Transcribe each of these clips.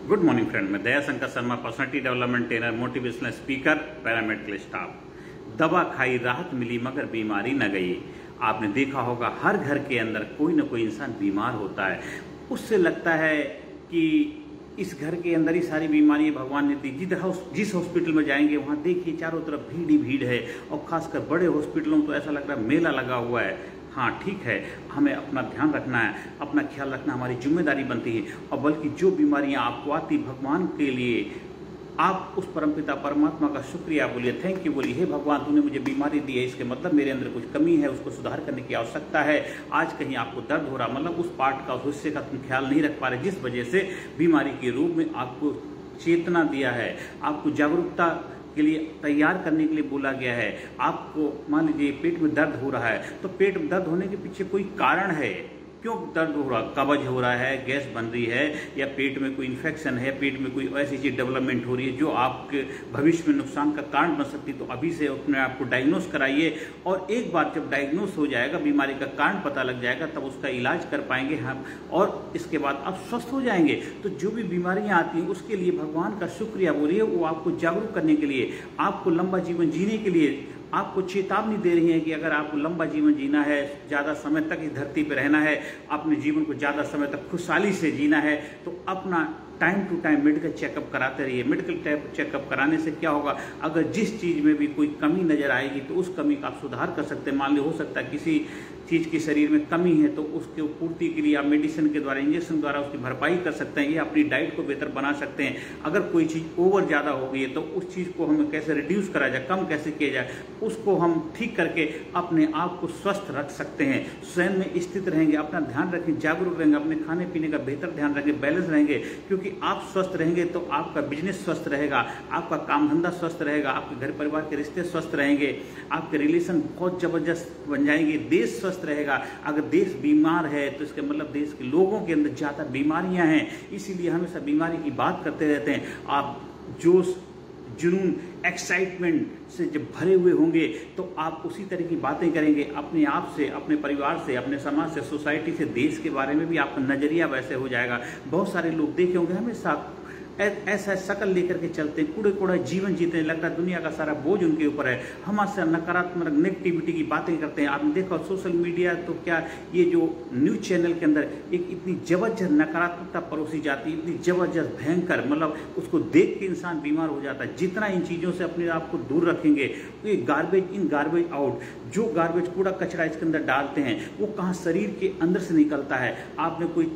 Good morning friend, मैं Daya Shankar Sharma, personality development trainer, motivational speaker, paramedical staff. दवा खाई राहत मिली मगर बीमारी न गई। आपने देखा होगा हर घर के अंदर कोई ना कोई इंसान बीमार होता है। उससे लगता है कि इस घर के अंदर ही सारी बीमारियां भगवान ने दी। जिस हॉस्पिटल में जाएंगे वहाँ देखिए चारों तरफ भीड़ ही भीड़ है, और खासकर बड़े हॉस्पिटलों में तो ऐसा लग रहा है मेला लगा हुआ है। हाँ ठीक है, हमें अपना ध्यान रखना है, अपना ख्याल रखना हमारी जिम्मेदारी बनती है। और बल्कि जो बीमारियां आपको आती भगवान के लिए आप उस परमपिता परमात्मा का शुक्रिया बोलिए, थैंक यू बोलिए। हे भगवान, तूने मुझे बीमारी दी है, इसके मतलब मेरे अंदर कुछ कमी है, उसको सुधार करने की आवश्यकता है। आज कहीं आपको दर्द हो रहा, मतलब उस पार्ट का, उस हिस्से का तुम ख्याल नहीं रख पा रहे, जिस वजह से बीमारी के रूप में आपको चेतना दिया है, आपको जागरूकता के लिए तैयार करने के लिए बोला गया है। आपको मान लीजिए पेट में दर्द हो रहा है, तो पेट में दर्द होने के पीछे कोई कारण है। क्यों दर्द हो रहा, कब्ज हो रहा है, गैस बन रही है, या पेट में कोई इन्फेक्शन है, पेट में कोई ऐसी चीज डेवलपमेंट हो रही है जो आपके भविष्य में नुकसान का कारण बन सकती है। तो अभी से अपने आप को डायग्नोस कराइए, और एक बार जब डायग्नोस हो जाएगा, बीमारी का कारण पता लग जाएगा, तब उसका इलाज कर पाएंगे हम, और इसके बाद आप स्वस्थ हो जाएंगे। तो जो भी बीमारियां आती हैं उसके लिए भगवान का शुक्रिया बोलिए। वो आपको जागरूक करने के लिए, आपको लंबा जीवन जीने के लिए आपको चेतावनी दे रही है कि अगर आपको लंबा जीवन जीना है, ज़्यादा समय तक इस धरती पर रहना है, अपने जीवन को ज़्यादा समय तक खुशहाली से जीना है, तो अपना time to time medical checkup कराते रहिए। मेडिकल चेकअप कराने से क्या होगा, अगर जिस चीज़ में भी कोई कमी नज़र आएगी तो उस कमी का आप सुधार कर सकते हैं। मान लो हो सकता है किसी चीज़ की शरीर में कमी है, तो उसके पूर्ति के लिए आप मेडिसिन के द्वारा, इंजेक्शन द्वारा उसकी भरपाई कर सकते हैं, या अपनी डाइट को बेहतर बना सकते हैं। अगर कोई चीज़ ओवर ज़्यादा हो गई है तो उस चीज़ को हमें कैसे रिड्यूस करा जाए, कम कैसे किया जाए, उसको हम ठीक करके अपने आप को स्वस्थ रख सकते हैं। स्वयं में स्थित रहेंगे, अपना ध्यान रखें, जागरूक रहेंगे, अपने खाने पीने का बेहतर ध्यान रखें, बैलेंस रहेंगे। क्योंकि आप स्वस्थ रहेंगे तो आपका बिजनेस स्वस्थ रहेगा, आपका काम धंधा स्वस्थ रहेगा, आपके घर परिवार के रिश्ते स्वस्थ रहेंगे, आपके रिलेशन बहुत जबरदस्त बन जाएंगे, देश स्वस्थ रहेगा। अगर देश बीमार है तो इसका मतलब देश के लोगों के अंदर ज़्यादा बीमारियां हैं, इसीलिए हमेशा बीमारी की बात करते रहते हैं। आप जोश, जुनून, एक्साइटमेंट से जब भरे हुए होंगे तो आप उसी तरह की बातें करेंगे, अपने आप से, अपने परिवार से, अपने समाज से, सोसाइटी से, देश के बारे में भी आपका नजरिया वैसे हो जाएगा। बहुत सारे लोग देखे होंगे हमेशा ऐसा शकल लेकर के चलते हैं, कूड़े कूड़ा जीवन जीते, लगता है दुनिया का सारा बोझ उनके ऊपर है, हमारे नकारात्मक नेगेटिविटी की बातें करते हैं। आपने देखा सोशल मीडिया तो क्या, ये जो न्यूज चैनल के अंदर एक इतनी जबरदस्त नकारात्मकता परोसी जाती है, इतनी जबरदस्त भयंकर, मतलब उसको देख के इंसान बीमार हो जाता है। जितना इन चीज़ों से अपने आप को दूर रखेंगे, ये गार्बेज इन गार्बेज आउट, जो गार्बेज कूड़ा कचरा इसके अंदर डालते हैं वो कहाँ शरीर के अंदर से निकलता है। आपने कोई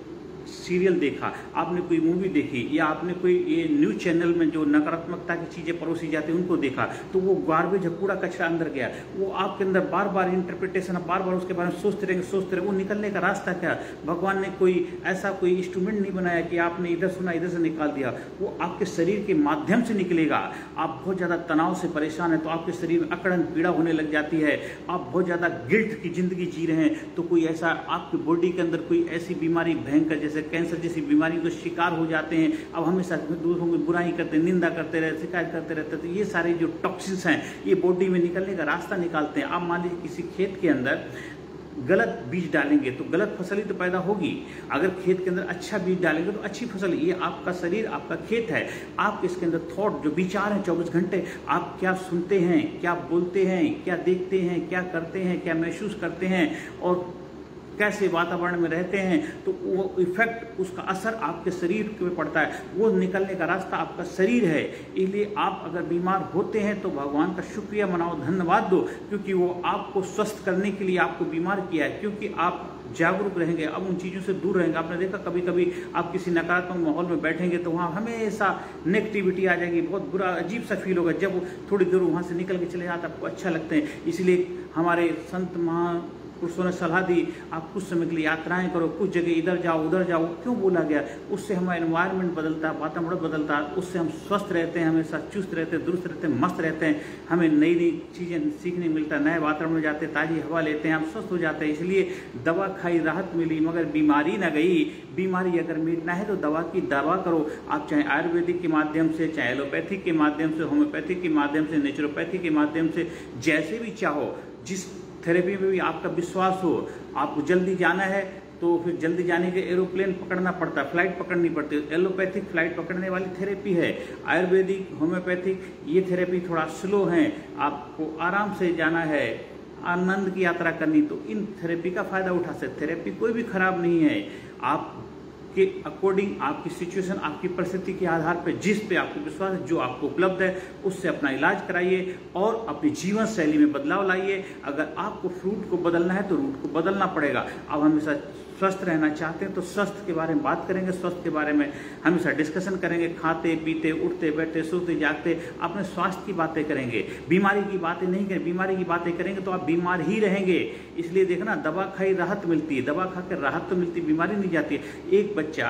सीरियल देखा, आपने कोई मूवी देखी, या आपने कोई ये न्यूज चैनल में जो नकारात्मकता की चीज़ें परोसी जाती हैं उनको देखा, तो वो गार्बेज कूड़ा कचरा अंदर गया, वो आपके अंदर बार बार इंटरप्रिटेशन, बार बार उसके बारे में सोचते रहेंगे, वो निकलने का रास्ता क्या। भगवान ने कोई ऐसा कोई इंस्ट्रूमेंट नहीं बनाया कि आपने इधर सुना इधर से निकाल दिया, वो आपके शरीर के माध्यम से निकलेगा। आप बहुत ज़्यादा तनाव से परेशान है तो आपके शरीर में अकड़न पीड़ा होने लग जाती है, आप बहुत ज़्यादा गिल्ट की जिंदगी जी रहे हैं, तो कोई ऐसा आपकी बॉडी के अंदर कोई ऐसी बीमारी भयंकर जैसे कैंसर जैसी बीमारी को शिकार हो जाते हैं। अब हमेशा दूसरों की बुराई करते, निंदा करते रहते, शिकायत करते रहते, तो ये सारे जो टॉक्सिन्स हैं ये बॉडी में निकलने का रास्ता निकालते हैं। आप मान लीजिए किसी खेत के अंदर गलत बीज डालेंगे तो गलत फसल ही तो पैदा होगी, अगर खेत के अंदर अच्छा बीज डालेंगे तो अच्छी फसल। ये आपका शरीर आपका खेत है, आप इसके अंदर थॉट, जो विचार हैं 24 घंटे आप क्या सुनते हैं, क्या बोलते हैं, क्या देखते हैं, क्या करते हैं, क्या महसूस करते हैं, और कैसे वातावरण में रहते हैं, तो वो इफेक्ट, उसका असर आपके शरीर पे पड़ता है। वो निकलने का रास्ता आपका शरीर है। इसलिए आप अगर बीमार होते हैं तो भगवान का शुक्रिया मनाओ, धन्यवाद दो, क्योंकि वो आपको स्वस्थ करने के लिए आपको बीमार किया है। क्योंकि आप जागरूक रहेंगे, अब उन चीज़ों से दूर रहेंगे। आपने देखा कभी कभी आप किसी नकारात्मक माहौल में बैठेंगे तो वहाँ हमेशा नेगेटिविटी आ जाएगी, बहुत बुरा अजीब सा फील होगा। जब थोड़ी देर वहाँ से निकल के चले जाते आपको अच्छा लगता है। इसलिए हमारे संत महापुरुषों ने सलाह दी, आप कुछ समय के लिए यात्राएं करो, कुछ जगह इधर जाओ उधर जाओ। क्यों बोला गया? उससे हमारा एनवायरनमेंट बदलता है, वातावरण बदलता है, उससे हम स्वस्थ रहते हैं, हमेशा चुस्त रहते हैं, दुरुस्त रहते हैं, मस्त रहते हैं, हमें नई नई चीज़ें सीखने मिलता है, नए वातावरण में जाते हैं, ताज़ी हवा लेते हैं, हम स्वस्थ हो जाते हैं। इसलिए दवा खाई राहत मिली मगर बीमारी न गई। बीमारी अगर मिटना है तो दवा की दवा करो। आप चाहे आयुर्वेदिक के माध्यम से, चाहे एलोपैथिक के माध्यम से, होम्योपैथिक के माध्यम से, नेचुरोपैथिक के माध्यम से, जैसे भी चाहो, जिस थेरेपी में भी आपका विश्वास हो, आपको जल्दी जाना है तो फिर जल्दी जाने के एरोप्लेन पकड़ना पड़ता है, फ्लाइट पकड़नी पड़ती है। एलोपैथिक फ्लाइट पकड़ने वाली थेरेपी है, आयुर्वेदिक होम्योपैथिक ये थेरेपी थोड़ा स्लो है, आपको आराम से जाना है, आनंद की यात्रा करनी, तो इन थेरेपी का फायदा उठा सकते। थेरेपी कोई भी खराब नहीं है, आपके अकॉर्डिंग, आपकी सिचुएशन, आपकी परिस्थिति के आधार पर जिस पे आपको विश्वास है, जो आपको उपलब्ध है, उससे अपना इलाज कराइए और अपनी जीवन शैली में बदलाव लाइए। अगर आपको फ्रूट को बदलना है तो रूट को बदलना पड़ेगा। अब हमेशा स्वस्थ रहना चाहते हैं तो स्वास्थ्य के बारे में बात करेंगे, स्वास्थ्य के बारे में हमेशा डिस्कशन करेंगे, खाते पीते उठते बैठते सोते जागते अपने स्वास्थ्य की बातें करेंगे, बीमारी की बातें नहीं करें। बीमारी की बातें करेंगे तो आप बीमार ही रहेंगे। इसलिए देखना, दवा खाई राहत मिलती है, दवा खाकर राहत तो मिलती, बीमारी नहीं जाती है। एक बच्चा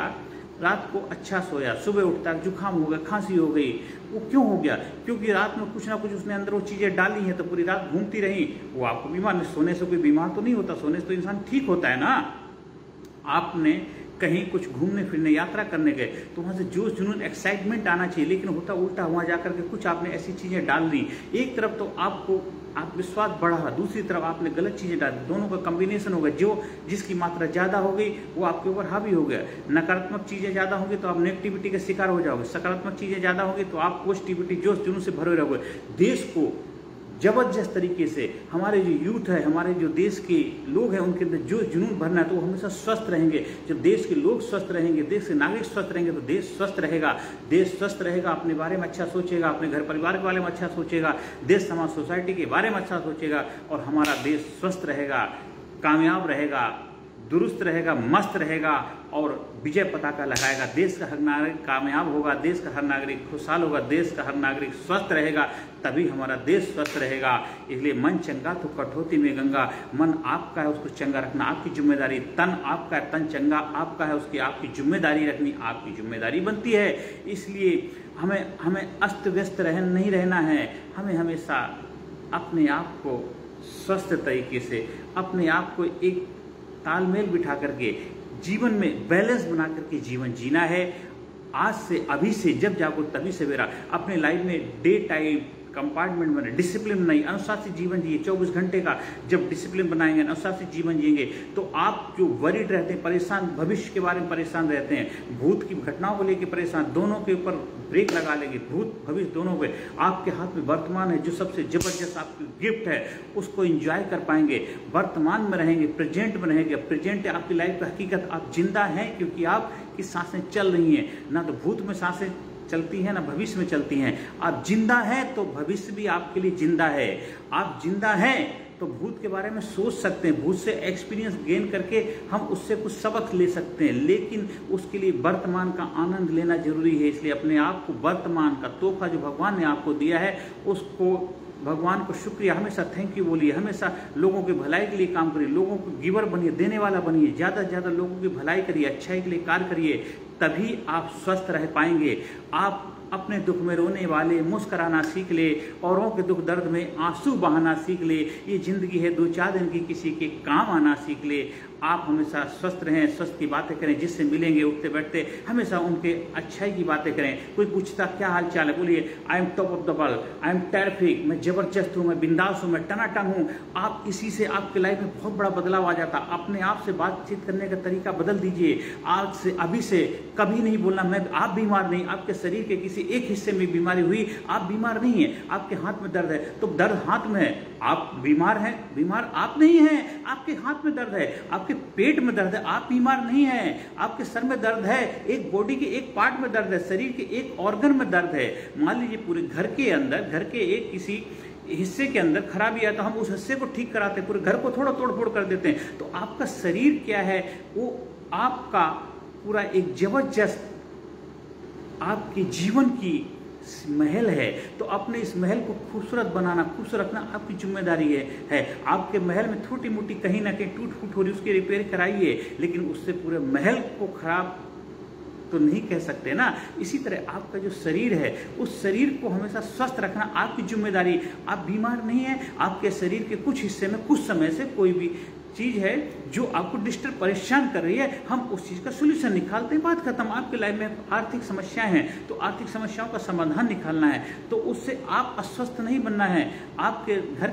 रात को अच्छा सोया, सुबह उठता जुकाम हो गया, खांसी हो गई, वो क्यों हो गया? क्योंकि रात में कुछ ना कुछ उसने अंदर वो चीजें डाली हैं, तो पूरी रात घूमती रही, वो आपको बीमार। सोने से कोई बीमार तो नहीं होता, सोने से तो इंसान ठीक होता है ना। आपने कहीं कुछ घूमने फिरने यात्रा करने गए तो वहां से जोश जुनून एक्साइटमेंट आना चाहिए, लेकिन होता उल्टा, वहां जाकर के कुछ आपने ऐसी चीजें डाल दी। एक तरफ तो आपको आत्मविश्वास बढ़ा, दूसरी तरफ आपने गलत चीजें डाल दी, दोनों का कॉम्बिनेशन हो गया। जो जिसकी मात्रा ज्यादा हो गई वो आपके ऊपर हावी हो गया। नकारात्मक चीजें ज्यादा होंगी तो आप नेगेटिविटी के शिकार हो जाओगे, सकारात्मक चीजें ज्यादा होंगी तो आप पॉजिटिविटी जोश जुनून से भरे रहोगे। देश को जबरदस्त तरीके से, हमारे जो यूथ है, हमारे जो देश के लोग हैं, उनके अंदर जो जुनून भरना है तो वो हमेशा स्वस्थ रहेंगे। जब देश के लोग स्वस्थ रहेंगे, देश के नागरिक स्वस्थ रहेंगे तो देश स्वस्थ रहेगा। देश स्वस्थ रहेगा, अपने बारे में अच्छा सोचेगा, अपने घर परिवार के बारे में अच्छा सोचेगा, देश समाज सोसाइटी के बारे में अच्छा सोचेगा, और हमारा देश स्वस्थ रहेगा, कामयाब रहेगा, दुरुस्त रहेगा, मस्त रहेगा और विजय पताका लगाएगा। देश का हर नागरिक कामयाब होगा, देश का हर नागरिक खुशहाल होगा, देश का हर नागरिक स्वस्थ रहेगा, तभी हमारा देश स्वस्थ रहेगा। इसलिए मन चंगा तो कठौती में गंगा। मन आपका है, उसको चंगा रखना आपकी जिम्मेदारी। तन आपका है, तन चंगा आपका है, उसकी आपकी जिम्मेदारी रखनी आपकी जिम्मेदारी बनती है। इसलिए हमें अस्त व्यस्त नहीं रहना है। हमें हमेशा अपने आप को स्वस्थ तरीके से, अपने आप को एक तालमेल बिठा करके जीवन में बैलेंस बना करके जीवन जीना है। आज से, अभी से, जब जागो तभी सवेरा। अपने लाइफ में डे टाइम कंपार्टमेंट बने, डिसिप्लिन बनाइए, अनुशासित जीवन जिए। 24 घंटे का जब डिसिप्लिन बनाएंगे, अनुशासित जीवन जिएंगे तो आप जो वरीड रहते हैं, परेशान, भविष्य के बारे में परेशान रहते हैं, भूत की घटनाओं को लेकर परेशान, दोनों के ऊपर ब्रेक लगा लेंगे। भूत भविष्य दोनों पे आपके हाथ में वर्तमान है, जो सबसे जबरदस्त आपकी गिफ्ट है, उसको एंजॉय कर पाएंगे। वर्तमान में रहेंगे, प्रेजेंट में रहेंगे। प्रेजेंट है आपकी लाइफ का हकीकत। आप जिंदा हैं क्योंकि आपकी सांसें चल रही हैं। ना तो भूत में सांसें चलती हैं ना भविष्य में चलती हैं। आप जिंदा हैं तो भविष्य भी आपके लिए जिंदा है। आप जिंदा हैं तो भूत के बारे में सोच सकते हैं, भूत से एक्सपीरियंस गेन करके हम उससे कुछ सबक ले सकते हैं, लेकिन उसके लिए वर्तमान का आनंद लेना जरूरी है। इसलिए अपने आप को वर्तमान का तोहफा जो भगवान ने आपको दिया है, उसको भगवान को शुक्रिया, हमेशा थैंक यू बोलिए, हमेशा लोगों की भलाई के लिए काम करिए, लोगों को गिवर बनिए, देने वाला बनिए, ज़्यादा से ज़्यादा लोगों की भलाई करिए, अच्छाई के लिए कार्य करिए, तभी आप स्वस्थ रह पाएंगे। आप अपने दुख में रोने वाले मुस्कुराना सीख ले, औरों के दुख दर्द में आंसू बहाना सीख ले। ये जिंदगी है 2-4 दिन की, किसी के काम आना सीख ले। आप हमेशा स्वस्थ रहें, स्वस्थ की बातें करें, जिससे मिलेंगे उठते बैठते हमेशा उनके अच्छाई की बातें करें। कोई पूछता क्या हाल चाल है, बोलिए I am top of the world, I am terrific, मैं जबरदस्त हूँ, मैं बिंदास हूँ, मैं टनाटन हूँ। आप इसी से आपके लाइफ में बहुत बड़ा बदलाव आ जाता। अपने आप से बातचीत करने का तरीका बदल दीजिए। आज से, अभी से कभी नहीं बोलना मैं, आप बीमार नहीं, आपके शरीर के किसी एक हिस्से में बीमारी हुई, आप बीमार नहीं है। आपके हाथ में दर्द है तो दर्द हाथ में है, आप बीमार हैं, बीमार आप नहीं हैं, आपके हाथ में दर्द है, आपके पेट में दर्द है, आप बीमार नहीं हैं। आपके सर में दर्द है, एक बॉडी के एक पार्ट में दर्द है, शरीर के एक ऑर्गन में दर्द है। मान लीजिए पूरे घर के अंदर, घर के एक किसी हिस्से के अंदर खराबी है तो हम उस हिस्से को ठीक कराते हैं, पूरे घर को थोड़ा तोड़ फोड़ कर देते हैं। तो आपका शरीर क्या है, वो आपका पूरा एक जबरदस्त आपके जीवन की महल है। तो अपने इस महल को खूबसूरत बनाना, खूबसूरत रखना आपकी जिम्मेदारी है। आपके महल में छोटी मोटी कहीं ना कहीं टूट फूट हो रही, उसकी रिपेयर कराइए, लेकिन उससे पूरे महल को खराब तो नहीं कह सकते ना। इसी तरह आपका जो शरीर है, उस शरीर को हमेशा स्वस्थ रखना आपकी जिम्मेदारी। आप बीमार नहीं है, आपके शरीर के कुछ हिस्से में कुछ समय से कोई भी चीज है जो आपको डिस्टर्ब परेशान कर रही है, हम उस चीज का सोल्यूशन निकालते हैं, बात खत्म। आपके लाइफ में आर्थिक समस्याएं हैं तो आर्थिक समस्याओं का समाधान निकालना है, तो उससे आप अस्वस्थ नहीं बनना है। आपके घर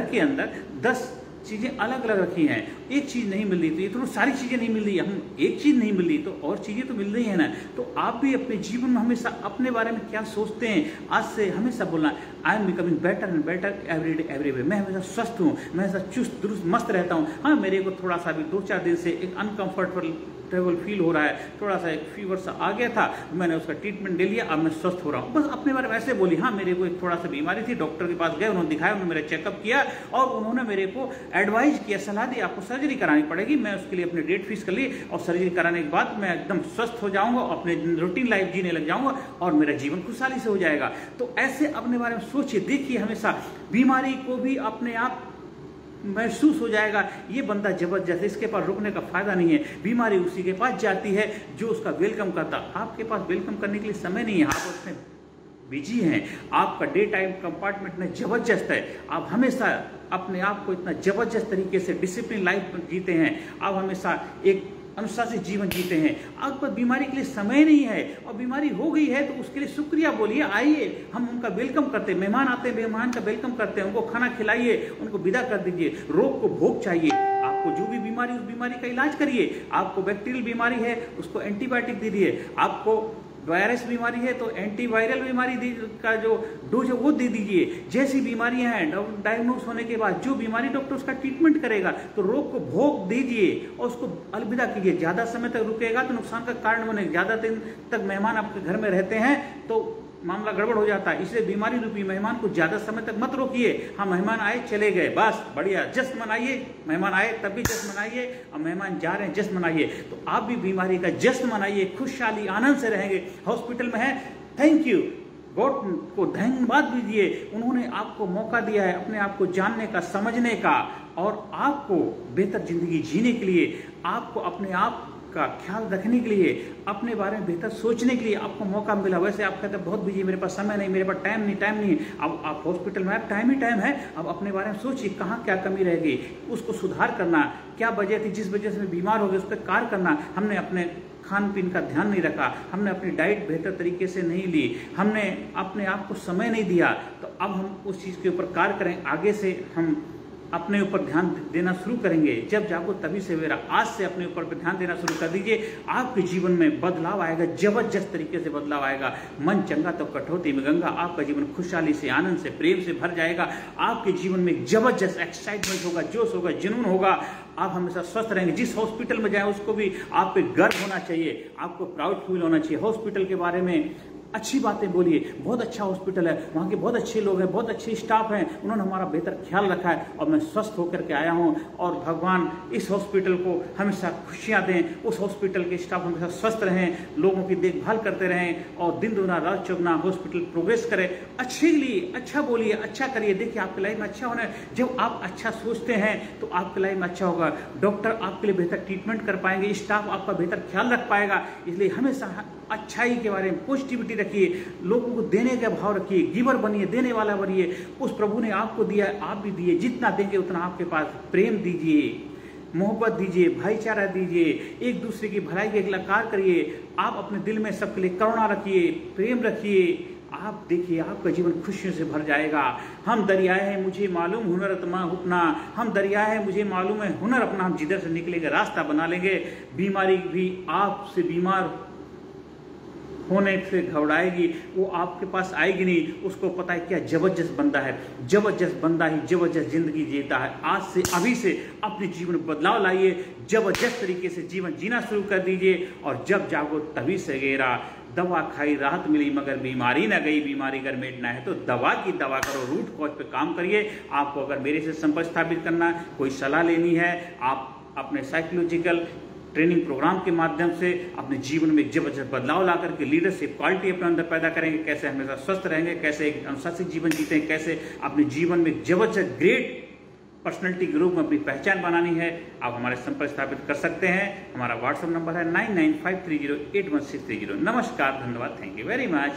के अंदर 10 चीजें अलग अलग रखी हैं। एक चीज़ नहीं मिल रही तो ये तो सारी चीज़ें नहीं मिल रही, हम एक चीज़ नहीं मिल रही तो और चीज़ें तो मिल रही है ना। तो आप भी अपने जीवन में हमेशा अपने बारे में क्या सोचते हैं, आज से हमेशा बोलना I am becoming better and better every day every way. मैं हमेशा स्वस्थ हूँ, मैं हमेशा चुस्त दुरुस्त मस्त रहता हूँ। हाँ, मेरे को थोड़ा सा भी 2-4 दिन से एक अनकंफर्टेबल फील हो रहा है, थोड़ा सा एक फीवर सा आ गया था, मैंने उसका ट्रीटमेंट ले लिया, अब मैं स्वस्थ हो रहा हूँ। बस अपने बारे में ऐसे बोली। हाँ, मेरे को एक थोड़ा सा बीमारी थी, डॉक्टर के पास गए, उन्होंने दिखाया, उन्होंने मेरा चेकअप किया और उन्होंने मेरे को एडवाइस किया, सलाह दी आपको सर्जरी करानी पड़ेगी। मैं उसके लिए अपनी डेट फिक्स कर ली और सर्जरी कराने के बाद मैं एकदम स्वस्थ हो जाऊंगा, अपने रूटीन लाइफ जीने लग जाऊंगा और मेरा जीवन खुशहाली से हो जाएगा। तो ऐसे अपने बारे में सोचिए, देखिए, हमेशा बीमारी को भी अपने आप महसूस हो जाएगा ये बंदा जबरदस्त, इसके पास रुकने का फायदा नहीं है। बीमारी उसी के पास जाती है जो उसका वेलकम करता। आपके पास वेलकम करने के लिए समय नहीं है, आप उसमें बिजी हैं, आपका डे टाइम कंपार्टमेंट में जबरदस्त है, आप हमेशा अपने आप को इतना जबरदस्त तरीके से डिसिप्लिन लाइफ जीते हैं, आप हमेशा एक अनुशासित जीवन जीते हैं। आपके पास बीमारी के लिए समय नहीं है और बीमारी हो गई है तो उसके लिए शुक्रिया बोलिए, आइए, हम उनका वेलकम करते हैं। मेहमान आते हैं, मेहमान का वेलकम करते हैं, उनको खाना खिलाइए, उनको विदा कर दीजिए। रोग को भोग चाहिए, आपको जो भी बीमारी, उस बीमारी का इलाज करिए। आपको बैक्टीरियल बीमारी है, उसको एंटीबायोटिक दीजिए। आपको वायरस बीमारी है तो एंटीवायरल बीमारी का जो डोज है वो दे दीजिए। जैसी बीमारियां हैं, डायग्नोस होने के बाद जो बीमारी डॉक्टर उसका ट्रीटमेंट करेगा, तो रोग को भोग दीजिए और उसको अलविदा कीजिए। ज्यादा समय तक रुकेगा तो नुकसान का कारण बनेगा। ज्यादा दिन तक मेहमान आपके घर में रहते हैं तो मामला गड़बड़ हो जाता है, इसलिए बीमारी रूपी मेहमान को ज्यादा समय तक मत रोकिए। हाँ, मेहमान आए चले गए, बस बढ़िया, जश्न मनाइए। मेहमान आए तब भी जश्न मनाइए और मेहमान जा रहे हैं जश्न मनाइए। तो आप भी बीमारी का जश्न मनाइए, खुशहाली आनंद से रहेंगे। हॉस्पिटल में है, थैंक यू, गॉड को धन्यवाद दीजिए, उन्होंने आपको मौका दिया है अपने आप को जानने का, समझने का और आपको बेहतर जिंदगी जीने के लिए, आपको अपने आप का ख्याल रखने के लिए, अपने बारे में बेहतर सोचने के लिए आपको मौका मिला। वैसे आप कहते हैं बहुत बिजी, मेरे पास समय नहीं, मेरे पास टाइम नहीं। अब आप हॉस्पिटल में, टाइम ही टाइम है। अब अपने बारे में सोचिए, कहाँ क्या कमी रह गई, उसको सुधार करना। क्या वजह थी जिस वजह से मैं बीमार हो गया, उस पर कार्य करना। हमने अपने खान पीन का ध्यान नहीं रखा, हमने अपनी डाइट बेहतर तरीके से नहीं ली, हमने अपने आप को समय नहीं दिया। तो अब हम उस चीज़ के ऊपर कार्य करें। आगे से हम अपने ऊपर ध्यान देना शुरू करेंगे। जब जागो तभी सवेरा। आज से अपने ऊपर ध्यान देना शुरू कर दीजिए, आपके जीवन में बदलाव आएगा, जबरदस्त तरीके से बदलाव आएगा। मन चंगा तो कठौती में गंगा। आपका जीवन खुशहाली से, आनंद से, प्रेम से भर जाएगा। आपके जीवन में जबरदस्त एक्साइटमेंट होगा, जोश होगा, जुनून होगा। आप हमेशा स्वस्थ रहेंगे। जिस हॉस्पिटल में जाए उसको भी आप पे गर्व होना चाहिए, आपको प्राउड फील होना चाहिए। हॉस्पिटल के बारे में अच्छी बातें बोलिए, बहुत अच्छा हॉस्पिटल है, वहाँ के बहुत अच्छे लोग हैं, बहुत अच्छे स्टाफ हैं, उन्होंने हमारा बेहतर ख्याल रखा है और मैं स्वस्थ होकर के आया हूँ। और भगवान इस हॉस्पिटल को हमेशा खुशियाँ दें, उस हॉस्पिटल के स्टाफ हमेशा स्वस्थ रहें, लोगों की देखभाल करते रहें और दिन दुना रात चौगुना हॉस्पिटल प्रोग्रेस करे। अच्छे के लिए अच्छा बोलिए, अच्छा करिए। देखिए, आपकी लाइफ में अच्छा होना है। जब आप अच्छा सोचते हैं तो आपकी लाइफ में अच्छा होगा। डॉक्टर आपके लिए बेहतर ट्रीटमेंट कर पाएंगे, स्टाफ आपका बेहतर ख्याल रख पाएगा। इसलिए हमेशा अच्छाई के बारे में पॉजिटिविटी रखिए, लोगों को देने का भाव रखिए, गिवर बनिए, देने वाला बनिए। उस प्रभु ने आपको दिया है, आप भी दिए। जितना देंगे उतना आपके पास प्रेम दीजिए, मोहब्बत दीजिए, भाईचारा दीजिए, एक दूसरे की भलाई के लिए कार्य करिए। आप अपने दिल में सबके लिए करुणा रखिए, प्रेम रखिए। आप देखिए, आपका जीवन खुशियों से भर जाएगा। हम दरियाए हैं मुझे मालूम हुनर अपना उठना, हम दरिया है मुझे मालूम है हुनर अपना। हम जिधर से निकलेंगे रास्ता बना लेंगे। बीमारी भी आपसे बीमार होने से घबराएगी, वो आपके पास आएगी नहीं। उसको पता है क्या जबरदस्त बंदा है, जबरदस्त बंदा ही जबरदस्त जिंदगी जीता है। आज से, अभी से अपने जीवन में बदलाव लाइए, जबरदस्त तरीके से जीवन जीना शुरू कर दीजिए। और जब जागो तभी सवेरा। दवा खाई राहत मिली मगर बीमारी न गई। बीमारी अगर मिटना है तो दवा की दवा करो, रूट कॉज पे काम करिए। आपको अगर मेरे से संपर्क स्थापित करना, कोई सलाह लेनी है, आप अपने साइकोलॉजिकल ट्रेनिंग प्रोग्राम के माध्यम से अपने जीवन में जबरदस्त बदलाव ला करके लीडरशिप क्वालिटी अपने अंदर पैदा करेंगे। कैसे हमेशा स्वस्थ रहेंगे, कैसे एक अनुशासित जीवन जीते हैं, कैसे अपने जीवन में जबरदस्त ग्रेट पर्सनैलिटी के रूप में अपनी पहचान बनानी है। आप हमारे संपर्क स्थापित कर सकते हैं। हमारा व्हाट्सएप नंबर है 9953081630। नमस्कार, धन्यवाद, थैंक यू वेरी मच।